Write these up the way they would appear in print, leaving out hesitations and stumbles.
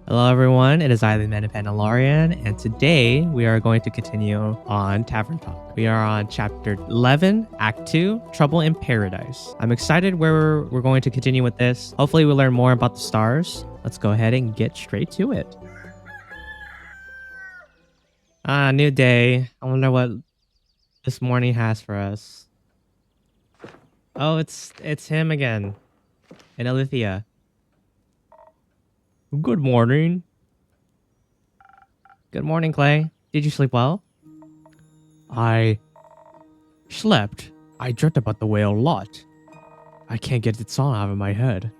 Hello everyone, it is I, the Mandalorian, and today we are going to continue on Tavern Talk. We are on Chapter 11, Act 2, Trouble in Paradise. I'm excited where we're going to continue with this. Hopefully we'll learn more about the stars. Let's go ahead and get straight to it. New day. I wonder what this morning has for us. Oh, it's him again. And Alithia. Good morning. Good morning, Clay. Did you sleep well? I slept. I dreamt about the whale a lot. I can't get its song out of my head.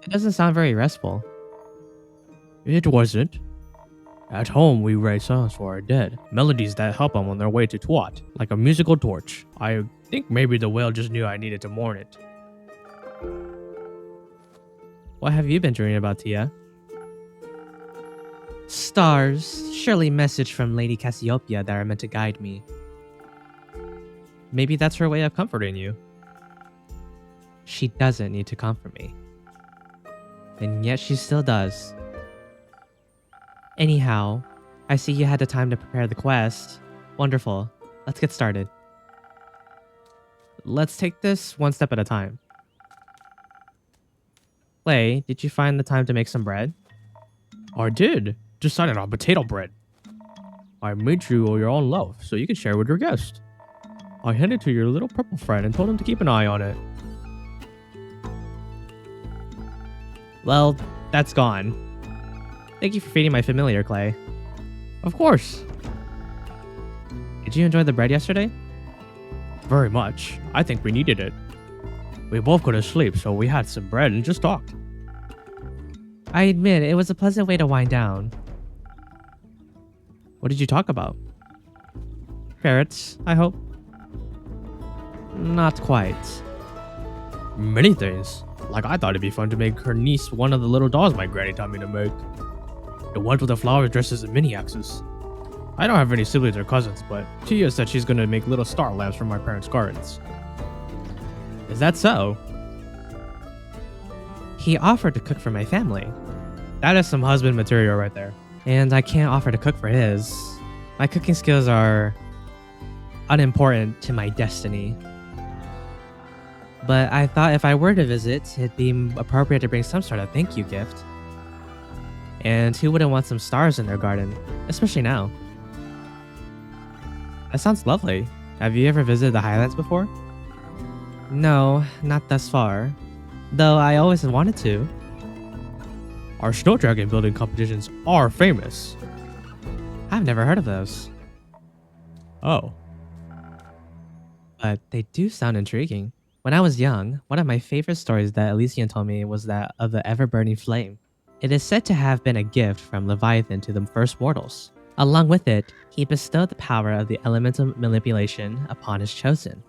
It doesn't sound very restful. It wasn't. At home, we write songs for our dead. Melodies that help them on their way to Twat, like a musical torch. I think maybe the whale just knew I needed to mourn it. What have you been dreaming about, Tia? Stars. Surely message from Lady Cassiopeia that are meant to guide me. Maybe that's her way of comforting you. She doesn't need to comfort me. And yet she still does. Anyhow, I see you had the time to prepare the quest. Wonderful. Let's get started. Let's take this one step at a time. Clay, did you find the time to make some bread? I did. Decided on potato bread. I made you your own loaf so you can share with your guest. I handed it to your little purple friend and told him to keep an eye on it. Well, that's gone. Thank you for feeding my familiar, Clay. Of course. Did you enjoy the bread yesterday? Very much. I think we needed it. We both couldn't sleep, so we had some bread and just talked. I admit, it was a pleasant way to wind down. What did you talk about? Ferrets, I hope? Not quite. Many things. Like I thought it'd be fun to make her niece one of the little dolls my granny taught me to make. The one with the flowers dressed as a mini-axis. I don't have any siblings or cousins, but Tia said she's gonna make little star lamps from my parents' gardens. Is that so? He offered to cook for my family. That is some husband material right there. And I can't offer to cook for his. My cooking skills are unimportant to my destiny. But I thought if I were to visit, it'd be appropriate to bring some sort of thank you gift. And who wouldn't want some stars in their garden, especially now? That sounds lovely. Have you ever visited the Highlands before? No, not thus far. Though I always wanted to. Our snow dragon building competitions are famous. I've never heard of those. Oh. But they do sound intriguing. When I was young, one of my favorite stories that Elysian told me was that of the ever-burning flame. It is said to have been a gift from Leviathan to the first mortals. Along with it, he bestowed the power of the elemental manipulation upon his chosen.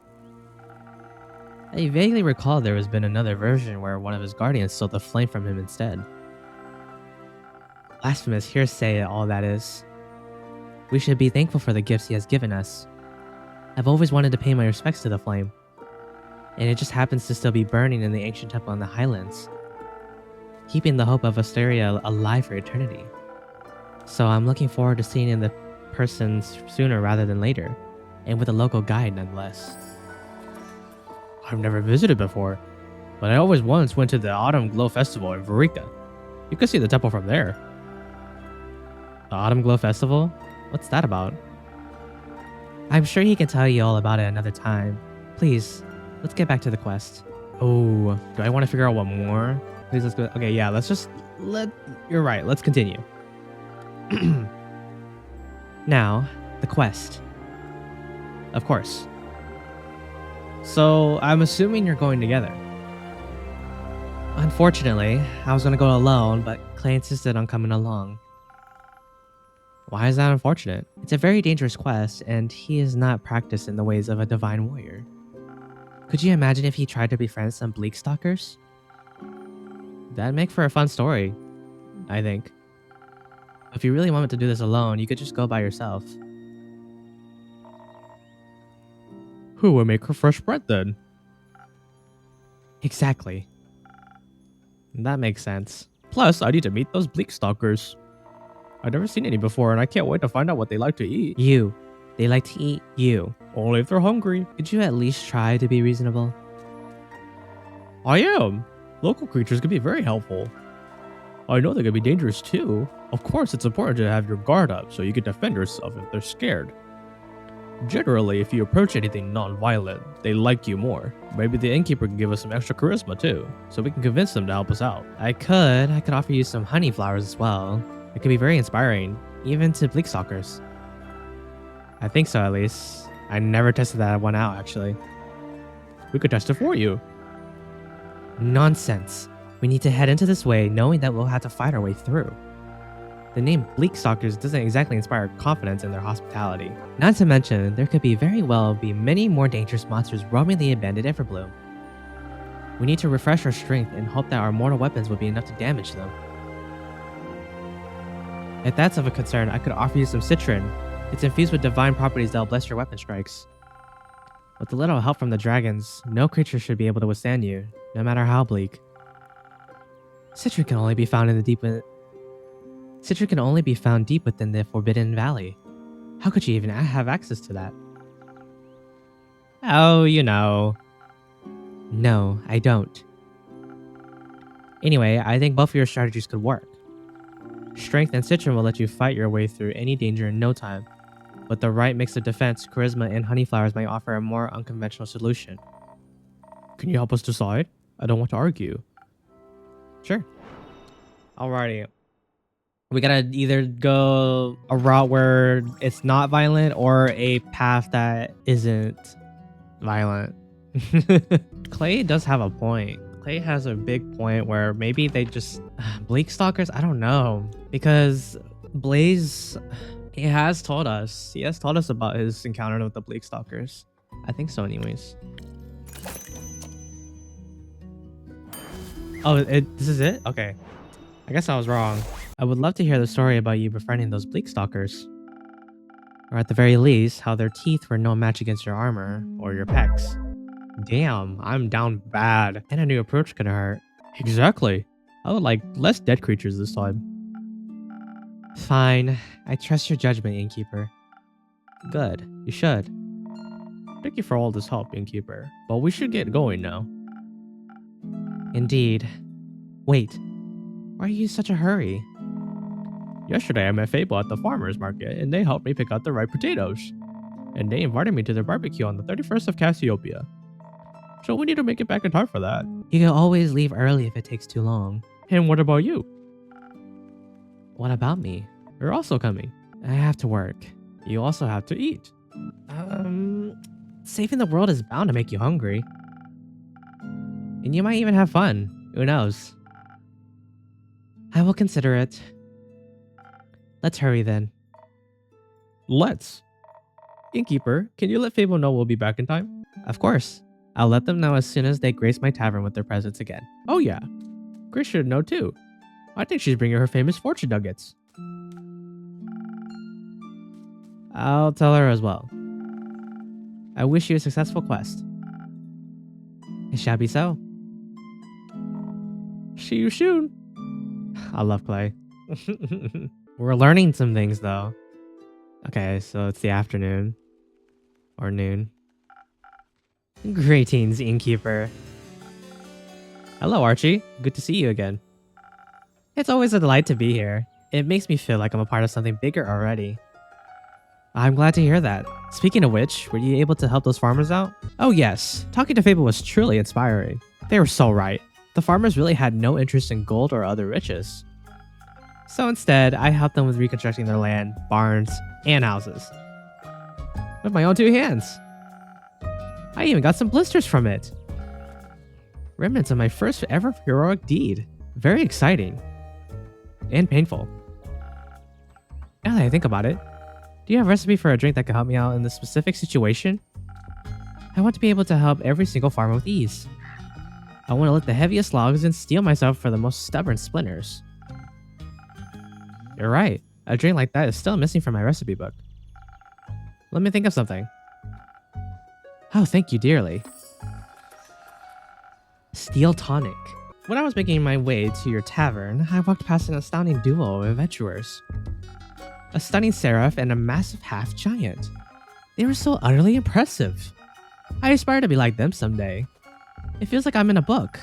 I vaguely recall there has been another version where one of his guardians stole the flame from him instead. Blasphemous hearsay, all that is. We should be thankful for the gifts he has given us. I've always wanted to pay my respects to the flame. And it just happens to still be burning in the ancient temple in the Highlands, keeping the hope of Asteria alive for eternity. So I'm looking forward to seeing in the person sooner rather than later, and with a local guide nonetheless. I've never visited before, but I always once went to the Autumn Glow Festival in Varika. You can see the temple from there. The Autumn Glow Festival? What's that about? I'm sure he can tell you all about it another time. Please, let's get back to the quest. Oh, do I want to figure out one more? Please, let's go. Okay, yeah, you're right, let's continue. Now, the quest. Of course. So, I'm assuming you're going together. Unfortunately, I was going to go alone, but Clay insisted on coming along. Why is that unfortunate? It's a very dangerous quest, and he is not practiced in the ways of a divine warrior. Could you imagine if he tried to befriend some bleak stalkers? That'd make for a fun story, I think. If you really wanted to do this alone, you could just go by yourself. Who would make her fresh bread then? Exactly. That makes sense. Plus, I need to meet those bleak stalkers. I've never seen any before, and I can't wait to find out what they like to eat. You. They like to eat you. Only if they're hungry. Could you at least try to be reasonable? I am. Local creatures can be very helpful. I know they can be dangerous too. Of course, it's important to have your guard up so you can defend yourself if they're scared. Generally, if you approach anything non-violent, they like you more. Maybe the innkeeper can give us some extra charisma too, so we can convince them to help us out. I could offer you some honey flowers as well. It could be very inspiring, even to bleak stalkers. I think so, at least. I never tested that one out, actually. We could test it for you. Nonsense. We need to head into this way knowing that we'll have to fight our way through. The name Bleak Stalkers doesn't exactly inspire confidence in their hospitality. Not to mention, there could very well be many more dangerous monsters roaming the abandoned Everbloom. We need to refresh our strength and hope that our mortal weapons will be enough to damage them. If that's of a concern, I could offer you some citron. It's infused with divine properties that will bless your weapon strikes. With a little help from the dragons, no creature should be able to withstand you, no matter how bleak. Citron can only be found deep within the Forbidden Valley. How could you even have access to that? Oh, you know. No, I don't. Anyway, I think both of your strategies could work. Strength and citron will let you fight your way through any danger in no time, but the right mix of defense, charisma, and honey flowers might offer a more unconventional solution. Can you help us decide? I don't want to argue. Sure. Alrighty. We gotta either go a route where it's not violent or a path that isn't violent. Clay does have a point. Clay has a big point where maybe they just... Bleak Stalkers? I don't know. Because Blaze... He has told us about his encounter with the Bleak Stalkers. I think so anyways. Oh, this is it? Okay. I guess I was wrong. I would love to hear the story about you befriending those Bleak Stalkers. Or at the very least, how their teeth were no match against your armor or your pecs. Damn, I'm down bad. And a new approach could hurt. Exactly. I would like less dead creatures this time. Fine. I trust your judgment, Innkeeper. Good. You should. Thank you for all this help, Innkeeper. But we should get going now. Indeed. Wait. Why are you in such a hurry? Yesterday I met Fable at the farmer's market and they helped me pick out the right potatoes. And they invited me to their barbecue on the 31st of Cassiopeia. So we need to make it back in time for that. You can always leave early if it takes too long. And what about you? What about me? You're also coming. I have to work. You also have to eat. Saving the world is bound to make you hungry. And you might even have fun. Who knows? I will consider it. Let's hurry then. Let's. Innkeeper, can you let Fable know we'll be back in time? Of course. I'll let them know as soon as they grace my tavern with their presence again. Oh yeah. Grace should know too. I think she's bringing her famous fortune nuggets. I'll tell her as well. I wish you a successful quest. It shall be so. See you soon. I love Clay. We're learning some things though. Okay, so it's the afternoon. Or noon. Greetings, Innkeeper. Hello, Archie. Good to see you again. It's always a delight to be here. It makes me feel like I'm a part of something bigger already. I'm glad to hear that. Speaking of which, were you able to help those farmers out? Oh yes, talking to Fable was truly inspiring. They were so right. The farmers really had no interest in gold or other riches. So instead, I helped them with reconstructing their land, barns, and houses. With my own two hands. I even got some blisters from it. Remnants of my first ever heroic deed. Very exciting. And painful. Now that I think about it, do you have a recipe for a drink that could help me out in this specific situation? I want to be able to help every single farmer with ease. I want to lift the heaviest logs and steel myself for the most stubborn splinters. You're right. A drink like that is still missing from my recipe book. Let me think of something. Oh, thank you dearly. Steel tonic. When I was making my way to your tavern, I walked past an astounding duo of adventurers. A stunning seraph and a massive half-giant. They were so utterly impressive. I aspire to be like them someday. It feels like I'm in a book.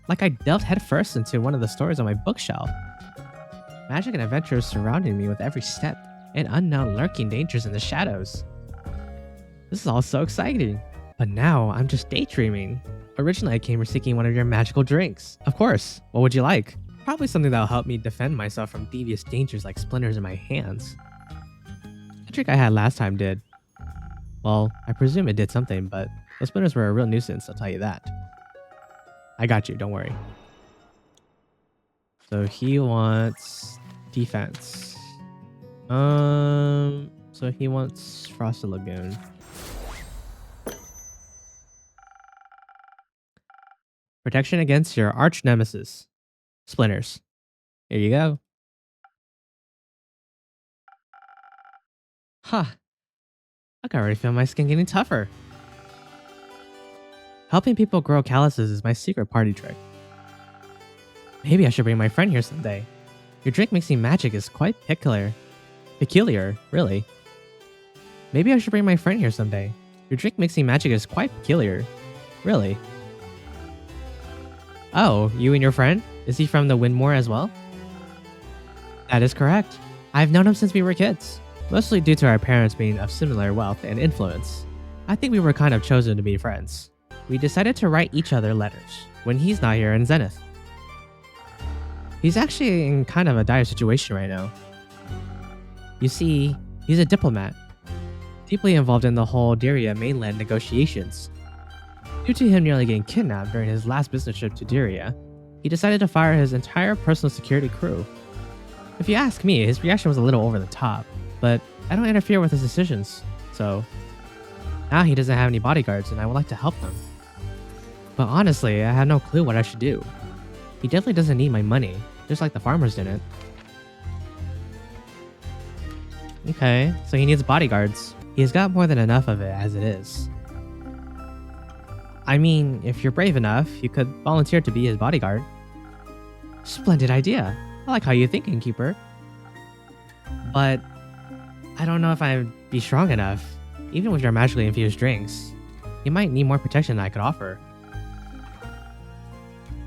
Like I delved headfirst into one of the stories on my bookshelf. Magic and adventure surrounding me with every step, and unknown lurking dangers in the shadows. This is all so exciting. But now I'm just daydreaming. Originally I came here seeking one of your magical drinks. Of course, what would you like? Probably something that'll help me defend myself from devious dangers like splinters in my hands. The drink I had last time did. Well, I presume it did something, but those splinters were a real nuisance, I'll tell you that. I got you, don't worry. So he wants defense. So he wants Frosted Lagoon. Protection against your arch nemesis. Splinters. Here you go. Huh. I can already feel my skin getting tougher. Helping people grow calluses is my secret party trick. Maybe I should bring my friend here someday. Your drink mixing magic is quite peculiar. Peculiar, really. Maybe I should bring my friend here someday. Your drink mixing magic is quite peculiar. Really. Oh, you and your friend? Is he from the Windmore as well? That is correct. I've known him since we were kids. Mostly due to our parents being of similar wealth and influence. I think we were kind of chosen to be friends. We decided to write each other letters when he's not here in Zenith. He's actually in kind of a dire situation right now. You see, he's a diplomat, deeply involved in the whole Diria mainland negotiations. Due to him nearly getting kidnapped during his last business trip to Diria, he decided to fire his entire personal security crew. If you ask me, his reaction was a little over the top, but I don't interfere with his decisions, so now he doesn't have any bodyguards and I would like to help him. But honestly, I have no clue what I should do. He definitely doesn't need my money, just like the farmers didn't. Okay, so he needs bodyguards. He's got more than enough of it as it is. I mean, if you're brave enough, you could volunteer to be his bodyguard. Splendid idea. I like how you think, Innkeeper. But I don't know if I'd be strong enough. Even with your magically infused drinks, you might need more protection than I could offer.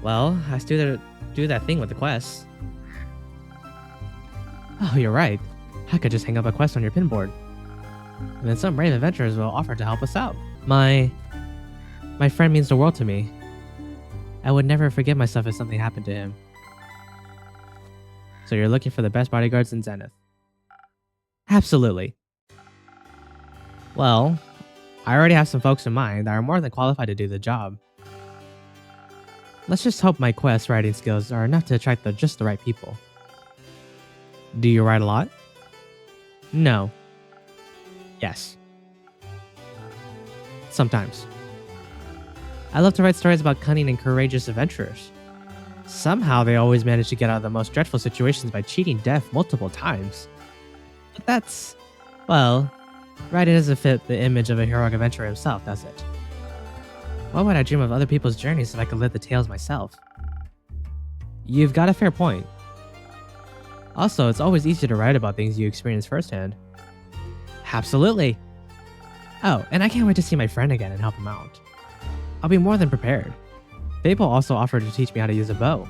Well, I still do that thing with the quests. Oh, you're right. I could just hang up a quest on your pinboard. And then some brave adventurers will offer to help us out. My friend means the world to me. I would never forgive myself if something happened to him. So you're looking for the best bodyguards in Zenith? Absolutely. Well, I already have some folks in mind that are more than qualified to do the job. Let's just hope my quest writing skills are enough to attract just the right people. Do you write a lot? No. Yes. Sometimes. I love to write stories about cunning and courageous adventurers. Somehow they always manage to get out of the most dreadful situations by cheating death multiple times. But that's, well, writing doesn't fit the image of a heroic adventurer himself, does it? Why would I dream of other people's journeys if I could live the tales myself? You've got a fair point. Also, it's always easier to write about things you experience firsthand. Absolutely. Oh, and I can't wait to see my friend again and help him out. I'll be more than prepared. Fable also offered to teach me how to use a bow.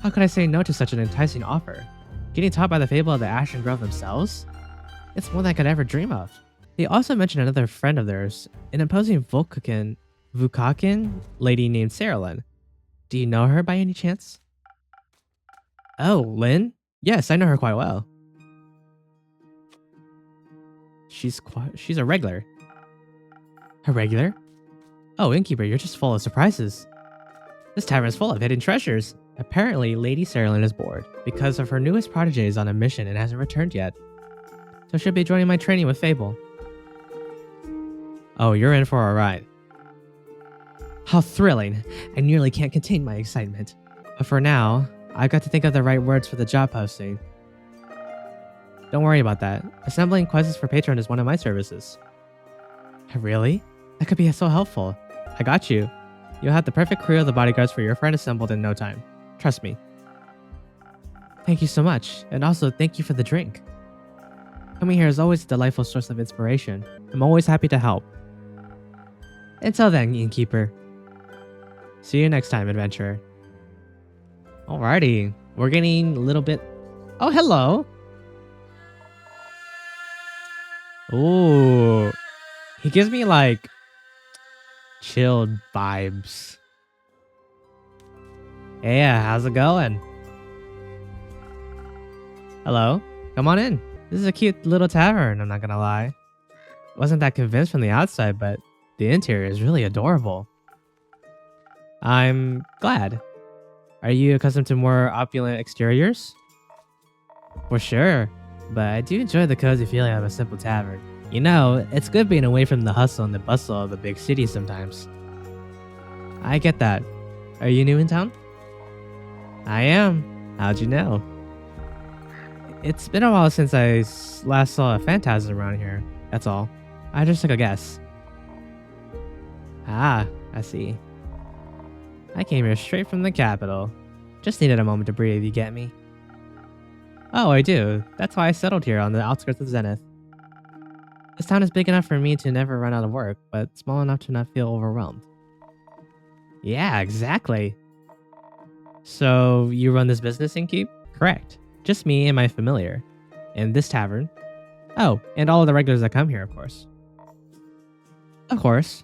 How could I say no to such an enticing offer? Getting taught by the Fable of the Ashen Grove themselves? It's more than I could ever dream of. They also mentioned another friend of theirs, an imposing Vukakin lady named Sarah. Do you know her by any chance? Oh, Lynn? Yes, I know her quite well. She's a regular. A regular? Oh, Innkeeper, you're just full of surprises. This tavern is full of hidden treasures. Apparently, Lady Sarah is bored because of her newest protege is on a mission and hasn't returned yet. So she'll be joining my training with Fable. Oh, you're in for a ride. How thrilling. I nearly can't contain my excitement. But for now, I've got to think of the right words for the job posting. Don't worry about that. Assembling quests for Patron is one of my services. Really? That could be so helpful. I got you. You'll have the perfect crew of the bodyguards for your friend assembled in no time. Trust me. Thank you so much, and also thank you for the drink. Coming here is always a delightful source of inspiration. I'm always happy to help. Until then, innkeeper. See you next time, adventurer. Alrighty, we're getting a little bit... Oh, hello! Ooh, he gives me like chilled vibes. Hey, how's it going? Hello, come on in. This is a cute little tavern, I'm not gonna lie. Wasn't that convinced from the outside, but the interior is really adorable. I'm glad. Are you accustomed to more opulent exteriors? For sure, but I do enjoy the cozy feeling of a simple tavern. You know, it's good being away from the hustle and the bustle of the big city sometimes. I get that. Are you new in town? I am. How'd you know? It's been a while since I last saw a phantasm around here. That's all. I just took a guess. Ah, I see. I came here straight from the capital. Just needed a moment to breathe, you get me? Oh, I do. That's why I settled here on the outskirts of Zenith. This town is big enough for me to never run out of work, but small enough to not feel overwhelmed. Yeah, exactly. So, you run this business, Innkeep? Correct. Just me and my familiar. And this tavern. Oh, and all of the regulars that come here, of course. Of course.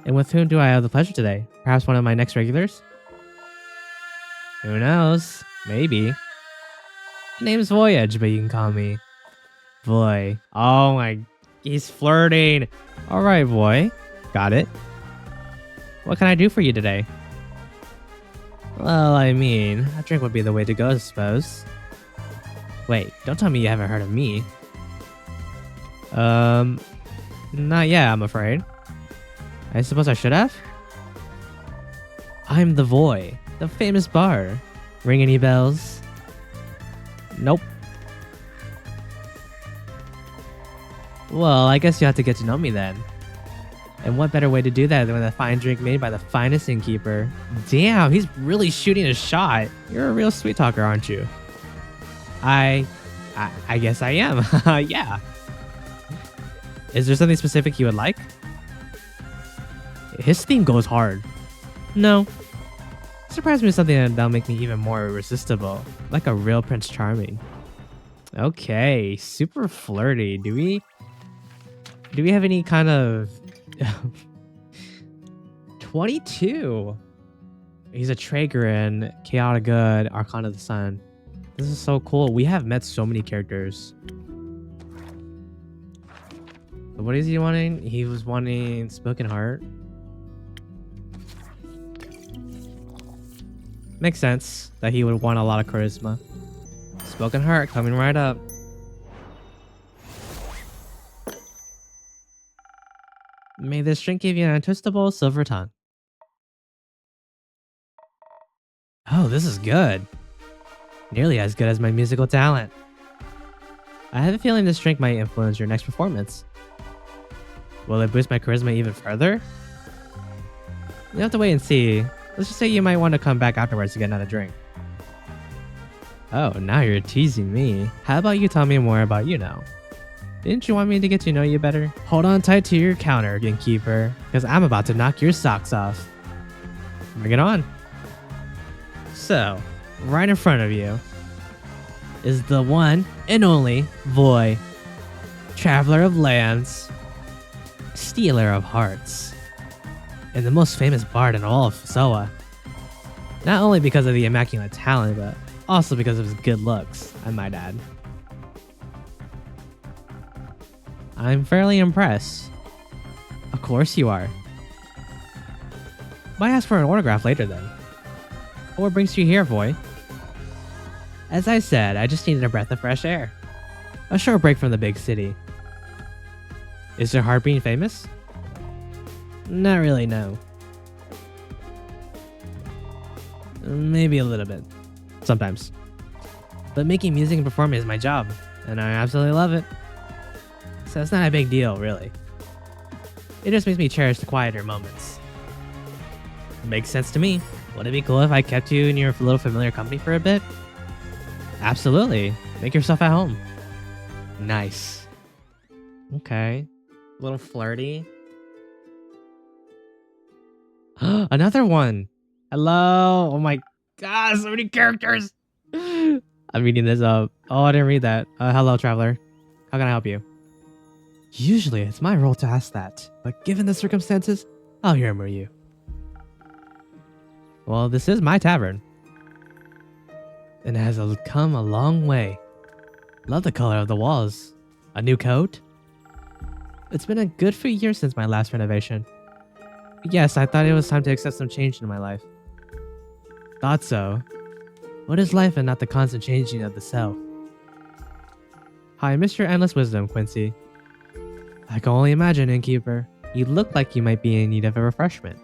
And with whom do I have the pleasure today? Perhaps one of my next regulars? Who knows? Maybe. My name's Voyage, but you can call me Voy. Oh my... He's flirting. Alright, Voy. Got it. What can I do for you today? Well, I mean, a drink would be the way to go, I suppose. Wait, don't tell me you haven't heard of me. Not yet, I'm afraid. I suppose I should have? I'm the Voy, the famous bard. Ring any bells? Nope. Well, I guess you have to get to know me then. And what better way to do that than with a fine drink made by the finest innkeeper? Damn, he's really shooting a shot. You're a real sweet talker, aren't you? I guess I am. Yeah. Is there something specific you would like? His theme goes hard. No. Surprise me with something that'll make me even more irresistible. Like a real Prince Charming. Okay, super flirty. Do we have any kind of 22? He's a Traegerin, Chaotic Good, Arcana of the Sun. This is so cool. We have met so many characters. What is he wanting? He was wanting Spoken Heart. Makes sense that he would want a lot of charisma. Spoken Heart coming right up. May this drink give you an untwistable silver tongue. Oh, this is good. Nearly as good as my musical talent. I have a feeling this drink might influence your next performance. Will it boost my charisma even further? You have to wait and see. Let's just say you might want to come back afterwards to get another drink. Oh, now you're teasing me. How about you tell me more about you now? Didn't you want me to get to know you better? Hold on tight to your counter, innkeeper, because I'm about to knock your socks off. Bring it on. So, right in front of you is the one and only Voy, traveler of lands, stealer of hearts, and the most famous bard in all of Soa. Not only because of the immaculate talent, but also because of his good looks, I might add. I'm fairly impressed. Of course you are. Might ask for an autograph later then. What brings you here, Voy? As I said, I just needed a breath of fresh air. A short break from the big city. Is your heart being famous? Not really, no. Maybe a little bit. Sometimes. But making music and performing is my job, and I absolutely love it. So it's not a big deal, really. It just makes me cherish the quieter moments. Makes sense to me. Would it be cool if I kept you in your little familiar company for a bit? Absolutely. Make yourself at home. Nice. Okay. A little flirty. Another one. Hello. Oh my god, so many characters. I'm reading this up. Oh, I didn't read that. Hello, traveler. How can I help you? Usually, it's my role to ask that, but given the circumstances, I'll humor you. Well, this is my tavern, and it has come a long way. Love the color of the walls. A new coat? It's been a good few years since my last renovation. Yes, I thought it was time to accept some change in my life. Thought so. What is life and not the constant changing of the self? Hi, Mr. Endless Wisdom, Quincy. I can only imagine, innkeeper. You look like you might be in need of a refreshment.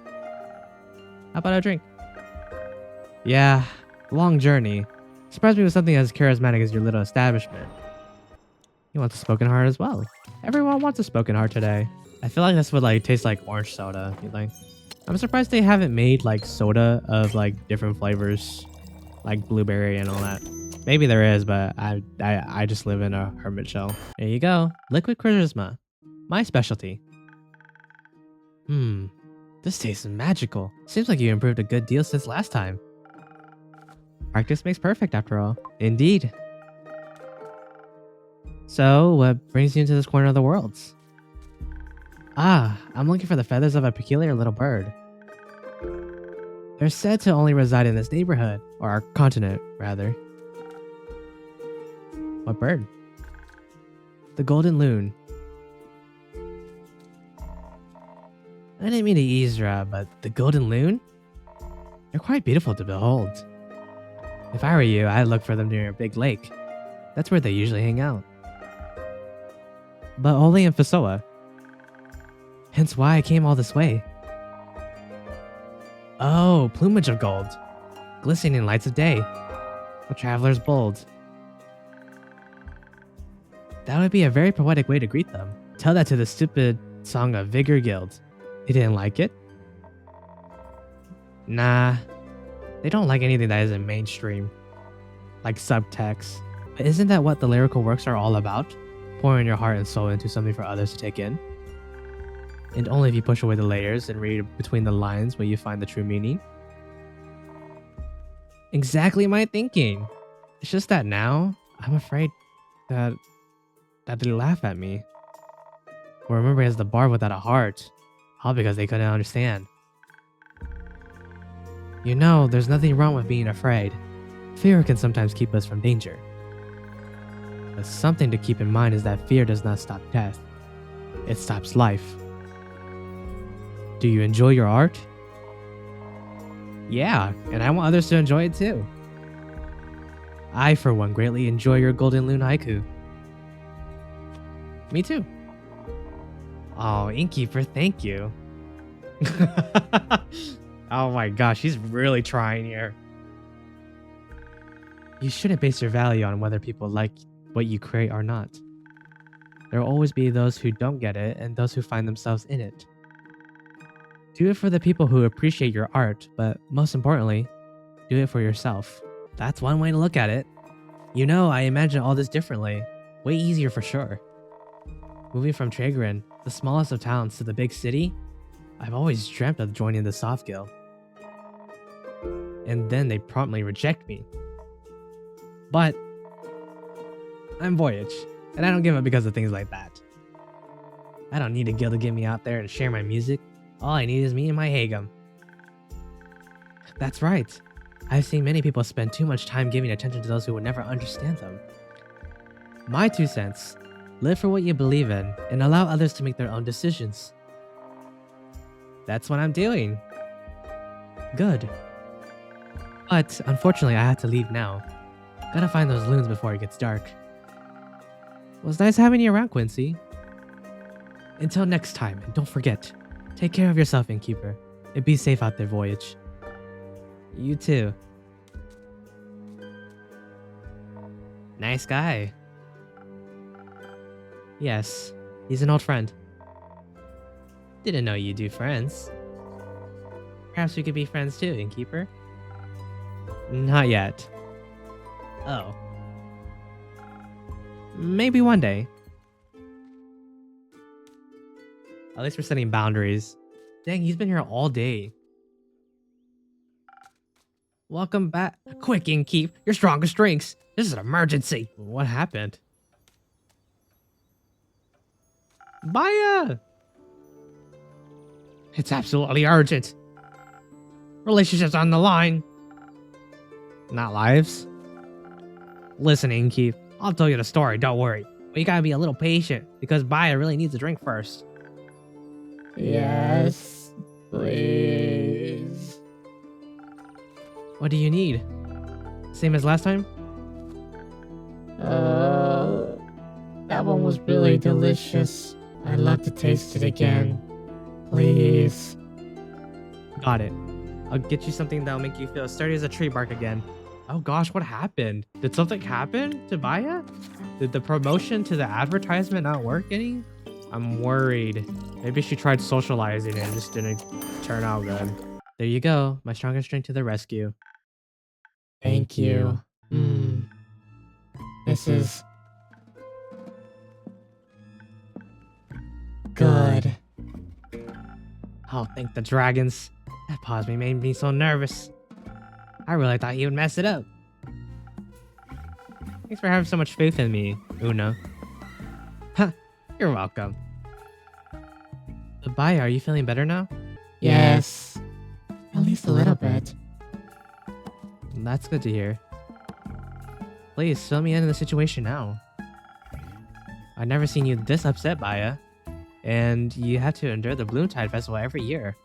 How about a drink? Yeah, long journey. Surprised me with something as charismatic as your little establishment. You want the spoken heart as well. Everyone wants a spoken heart today. I feel like this would like taste like orange soda. You think? I'm surprised they haven't made like soda of like different flavors, like blueberry and all that. Maybe there is, but I just live in a hermit shell. There you go, liquid charisma, my specialty. This tastes magical. Seems like you improved a good deal since last time. Practice makes perfect after all. Indeed. So, what brings you into this corner of the worlds? Ah, I'm looking for the feathers of a peculiar little bird. They're said to only reside in this neighborhood, or our continent, rather. What bird? The golden loon. I didn't mean to eavesdrop, but the golden loon? They're quite beautiful to behold. If I were you, I'd look for them near a big lake. That's where they usually hang out. But only in Fasoa. Hence why I came all this way. Oh, plumage of gold. Glistening in lights of day. A traveler's bold. That would be a very poetic way to greet them. Tell that to the stupid song of Vigor Guild. They didn't like it? Nah. They don't like anything that isn't mainstream. Like subtext. But isn't that what the lyrical works are all about? Pouring your heart and soul into something for others to take in? And only if you push away the layers and read between the lines will you find the true meaning. Exactly my thinking. It's just that now, I'm afraid that they laugh at me. Or remember as the bard without a heart. All because they couldn't understand. You know, there's nothing wrong with being afraid. Fear can sometimes keep us from danger. But something to keep in mind is that fear does not stop death. It stops life. Do you enjoy your art? Yeah, and I want others to enjoy it too. I, for one, greatly enjoy your Golden Loon haiku. Me too. Oh, Innkeeper, thank you. Oh my gosh, he's really trying here. You shouldn't base your value on whether people like what you create or not. There will always be those who don't get it and those who find themselves in it. Do it for the people who appreciate your art, but most importantly, do it for yourself. That's one way to look at it. You know, I imagine all this differently. Way easier for sure. Moving from Tragrin, the smallest of towns, to the big city, I've always dreamt of joining the Soft Guild. And then they promptly reject me. But I'm Voyage, and I don't give up because of things like that. I don't need a guild to get me out there and share my music. All I need is me and my Hagum. That's right. I've seen many people spend too much time giving attention to those who would never understand them. My 2 cents. Live for what you believe in, and allow others to make their own decisions. That's what I'm doing. Good. But, unfortunately, I have to leave now. Gotta find those loons before it gets dark. It was nice having you around, Quincy. Until next time, and don't forget, take care of yourself, Innkeeper, and be safe out there, Voyage. You too. Nice guy. Yes, he's an old friend. Didn't know you do friends. Perhaps we could be friends too, innkeeper? Not yet. Oh. Maybe one day. At least we're setting boundaries. Dang, he's been here all day. Welcome back. Quick, innkeep. Your strongest drinks. This is an emergency. What happened? Baya! It's absolutely urgent. Relationships on the line. Not lives. Listen, innkeep. I'll tell you the story, don't worry. But you gotta be a little patient, because Baya really needs a drink first. Yes, please. What do you need? Same as last time? That one was really delicious. I'd love to taste it again. Please. Got it. I'll get you something that'll make you feel as sturdy as a tree bark again. Oh gosh, what happened? Did something happen to Baya? Did the promotion to the advertisement not work any? I'm worried. Maybe she tried socializing and it just didn't turn out good. There you go. My strongest drink to the rescue. Thank you. This is good. Oh, thank the dragons. That pause made me so nervous. I really thought he would mess it up. Thanks for having so much faith in me, Una. Huh, you're welcome. Baya, are you feeling better now? Yes. At least a little bit. That's good to hear. Please, fill me in on the situation now. I've never seen you this upset, Baya. And you have to endure the Bloomtide Festival every year.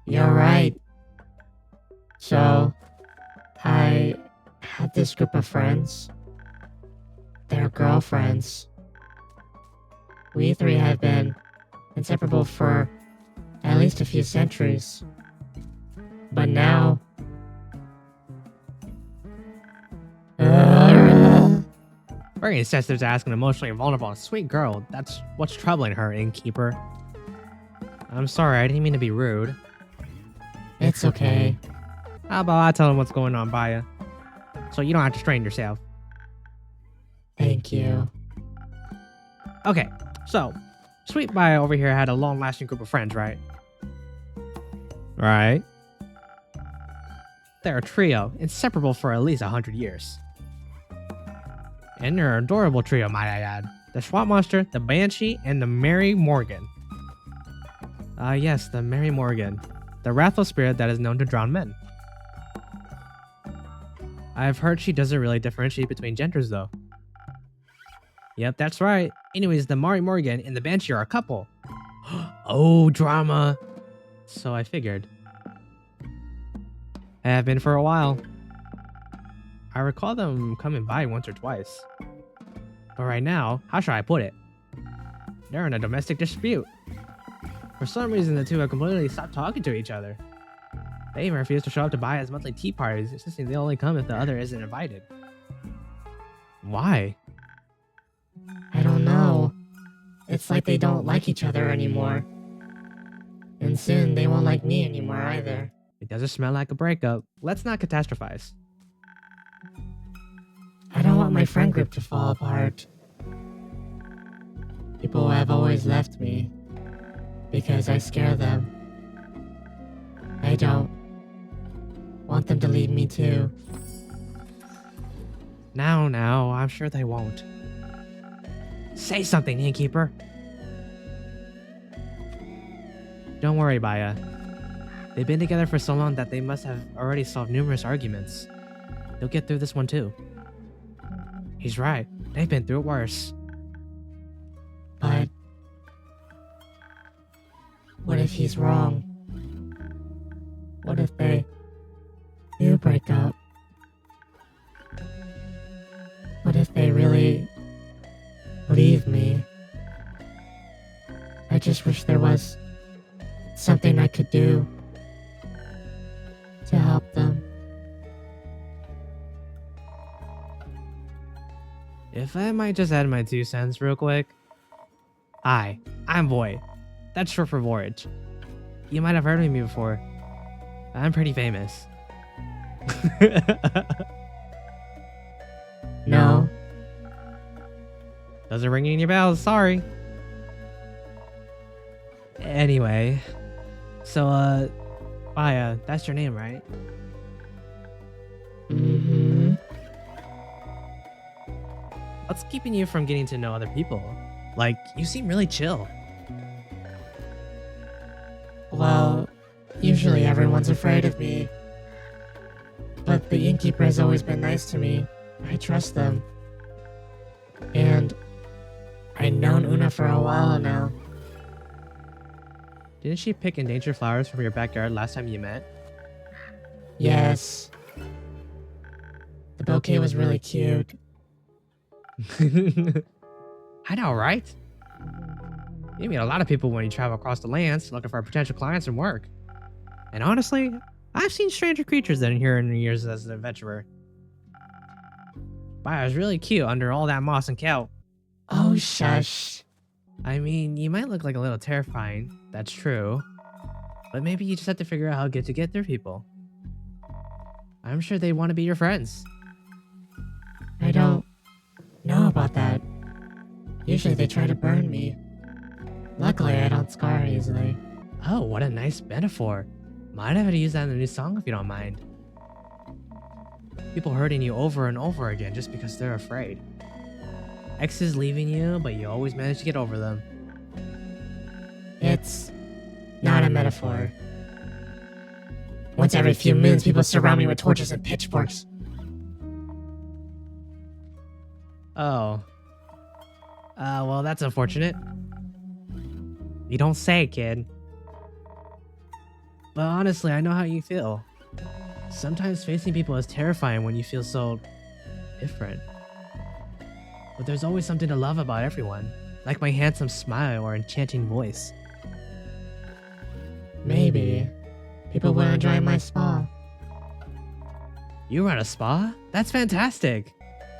You're right. So, I had this group of friends. They're girlfriends. We three have been inseparable for at least a few centuries. But now... Very insensitive to ask an emotionally vulnerable and sweet girl. That's what's troubling her, innkeeper. I'm sorry, I didn't mean to be rude. It's okay. How about I tell him what's going on, Baya? So you don't have to strain yourself. Thank you. Okay, so, Sweet Baya over here had a long-lasting group of friends, right? Right. They're a trio, inseparable for at least 100 years. And they're an adorable trio, might I add. The Swamp Monster, the Banshee, and the Mary Morgan. Yes, the Mary Morgan. The wrathful spirit that is known to drown men. I've heard she doesn't really differentiate between genders, though. Yep, that's right. Anyways, the Mary Morgan and the Banshee are a couple. Oh, drama. So I figured. Have been for a while. I recall them coming by once or twice. But right now, how should I put it? They're in a domestic dispute. For some reason, the two have completely stopped talking to each other. They even refuse to show up to Baya's monthly tea parties, insisting they only come if the other isn't invited. Why? I don't know. It's like they don't like each other anymore. And soon they won't like me anymore either. It doesn't smell like a breakup. Let's not catastrophize. I don't want my friend group to fall apart. People have always left me because I scare them. I don't want them to leave me too. Now, I'm sure they won't. Say something, innkeeper. Don't worry, Baya. They've been together for so long that they must have already solved numerous arguments. They'll get through this one too. He's right. They've been through it worse. But what if he's wrong? What if they do break up? What if they really leave me? I just wish there was something I could do to help them. If I might just add my 2 cents real quick. Hi, I'm Void. That's short for Voyage. You might have heard of me before. I'm pretty famous. No. Doesn't ring any bells, sorry. Anyway, so Maya, that's your name, right? Mm-hmm. What's keeping you from getting to know other people? Like, you seem really chill. Well, usually everyone's afraid of me. But the innkeeper has always been nice to me. I trust them. And I've known Una for a while now. Didn't she pick endangered flowers from your backyard last time you met? Yes. The bouquet was really cute. I know, right? You meet a lot of people when you travel across the lands looking for potential clients and work. And honestly, I've seen stranger creatures than here in the years as an adventurer. Wow, it's really cute under all that moss and kelp. Oh, shush. I mean, you might look like a little terrifying, that's true. But maybe you just have to figure out how to get through people. I'm sure they want to be your friends. I don't know about that. Usually they try to burn me. Luckily, I don't scar easily. Oh, what a nice metaphor. Might have to use that in the new song if you don't mind. People hurting you over and over again just because they're afraid. Exes leaving you, but you always manage to get over them. It's not a metaphor. Once every few moons, people surround me with torches and pitchforks. Oh. Well, that's unfortunate. You don't say, kid. But honestly, I know how you feel. Sometimes facing people is terrifying when you feel so different. But there's always something to love about everyone, like my handsome smile or enchanting voice. Maybe. People will enjoy my spa. You run a spa? That's fantastic!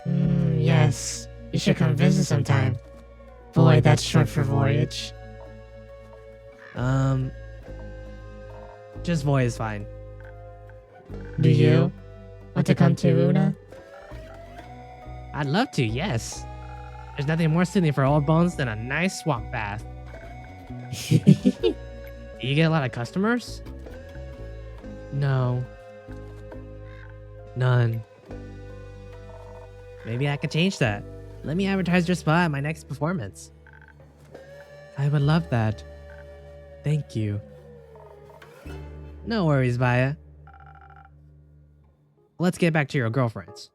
Yes. You should come visit sometime. Void, that's short for voyage. Just voice is fine. Do you want to come to Una? I'd love to, yes. There's nothing more soothing for old bones than a nice swamp bath. Do you get a lot of customers? No. None. Maybe I could change that. Let me advertise your spa at my next performance. I would love that. Thank you. No worries, Vaya. Let's get back to your girlfriends.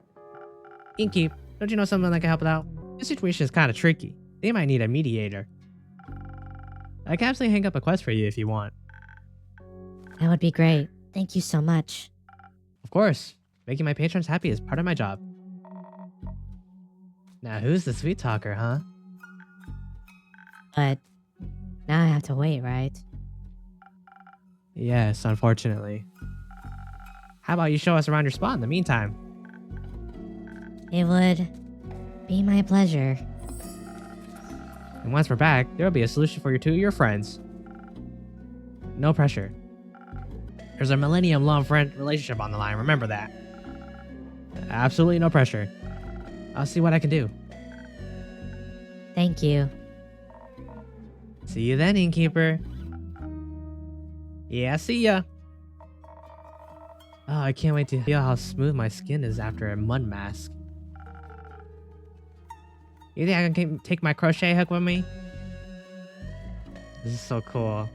Innkeep, don't you know someone that can help out? This situation is kind of tricky. They might need a mediator. I can absolutely hang up a quest for you if you want. That would be great. Thank you so much. Of course. Making my patrons happy is part of my job. Now who's the sweet talker, huh? But now I have to wait, right? Yes, unfortunately. How about you show us around your spot in the meantime? It would be my pleasure. And once we're back, there'll be a solution for your friends. No pressure. There's a millennium-long friend relationship on the line, remember that. Absolutely no pressure. I'll see what I can do. Thank you. See you then, Innkeeper. Yeah, see ya. Oh, I can't wait to feel how smooth my skin is after a mud mask. You think I can take my crochet hook with me? This is so cool.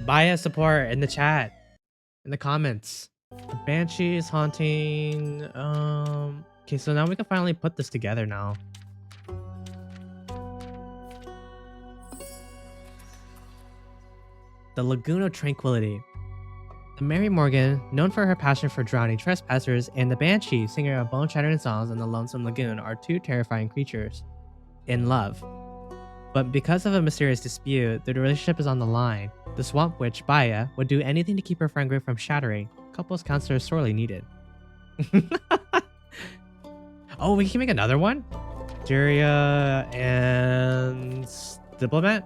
Buy us support in the chat. In the comments. The Banshee is haunting. Okay, so now we can finally put this together now. The Lagoon of Tranquility. The Mary Morgan, known for her passion for drowning trespassers, and the Banshee, singer of bone-shattering songs in the Lonesome Lagoon, are two terrifying creatures. In love. But because of a mysterious dispute, their relationship is on the line. The Swamp Witch, Baya, would do anything to keep her friend group from shattering. Couples counselor is sorely needed. Oh, we can make another one? Juria and Diplomat?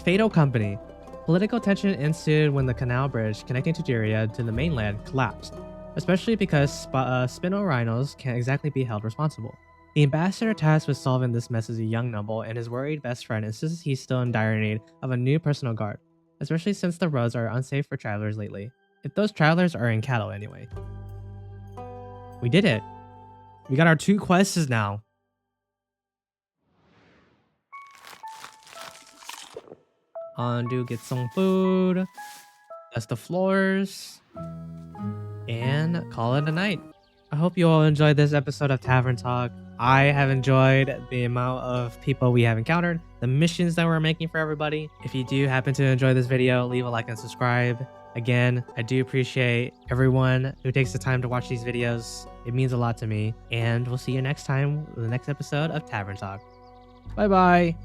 Fatal Company. Political tension ensued when the canal bridge connecting Tuderia to the mainland collapsed, especially because spinal rhinos can't exactly be held responsible. The ambassador tasked with solving this mess is a young noble, and his worried best friend insists he's still in dire need of a new personal guard, especially since the roads are unsafe for travelers lately. If those travelers are in cattle anyway. We did it. We got our 2 quests now. On to get some food, dust the floors, and call it a night. I hope you all enjoyed this episode of Tavern Talk. I have enjoyed the amount of people we have encountered, the missions that we're making for everybody. If you do happen to enjoy this video, leave a like and subscribe. Again, I do appreciate everyone who takes the time to watch these videos. It means a lot to me. And we'll see you next time with the next episode of Tavern Talk. Bye bye.